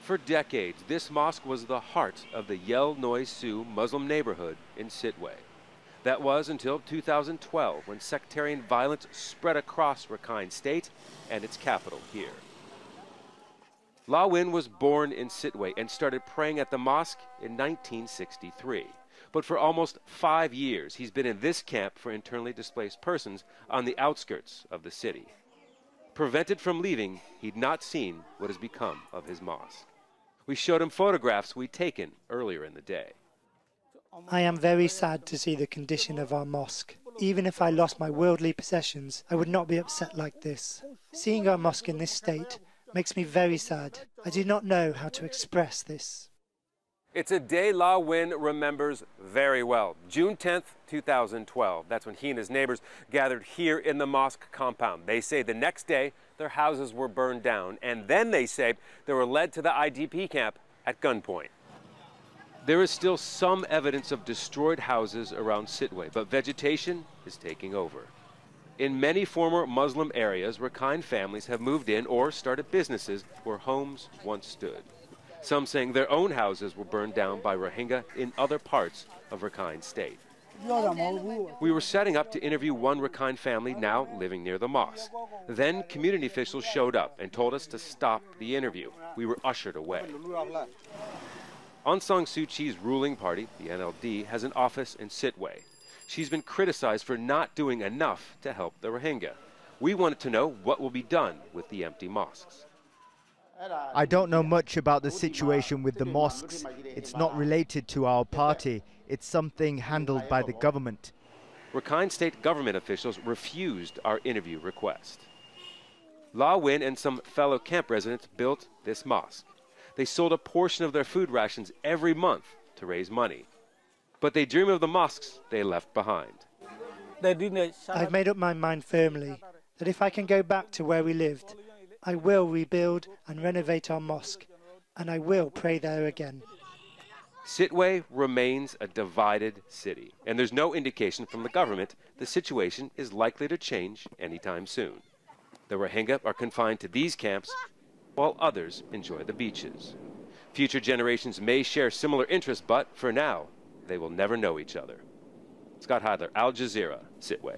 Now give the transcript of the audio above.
For decades, this mosque was the heart of the Yel Noi Su Muslim neighborhood in Sittwe. That was until 2012, when sectarian violence spread across Rakhine State and its capital here. La Win was born in Sittwe and started praying at the mosque in 1963. But for almost 5 years, he's been in this camp for internally displaced persons on the outskirts of the city. Prevented from leaving, he'd not seen what has become of his mosque. We showed him photographs we'd taken earlier in the day. I am very sad to see the condition of our mosque. Even if I lost my worldly possessions, I would not be upset like this. Seeing our mosque in this state makes me very sad. I do not know how to express this. It's a day La Win remembers very well. June 10th, 2012. That's when he and his neighbors gathered here in the mosque compound. They say the next day their houses were burned down, and then they say they were led to the IDP camp at gunpoint. There is still some evidence of destroyed houses around Sittwe, but vegetation is taking over. In many former Muslim areas, Rakhine families have moved in or started businesses where homes once stood. Some saying their own houses were burned down by Rohingya in other parts of Rakhine State. We were setting up to interview one Rakhine family now living near the mosque. Then community officials showed up and told us to stop the interview. We were ushered away. Aung San Suu Kyi's ruling party, the NLD, has an office in Sittwe. She's been criticized for not doing enough to help the Rohingya. We wanted to know what will be done with the empty mosques. I don't know much about the situation with the mosques. It's not related to our party. It's something handled by the government. Rakhine State government officials refused our interview request. La Win and some fellow camp residents built this mosque. They sold a portion of their food rations every month to raise money. But they dream of the mosques they left behind. I've made up my mind firmly that if I can go back to where we lived, I will rebuild and renovate our mosque, and I will pray there again. Sittwe remains a divided city, and there's no indication from the government the situation is likely to change anytime soon. The Rohingya are confined to these camps, while others enjoy the beaches. Future generations may share similar interests, but for now, they will never know each other. Scott Heidler, Al Jazeera, Sittwe.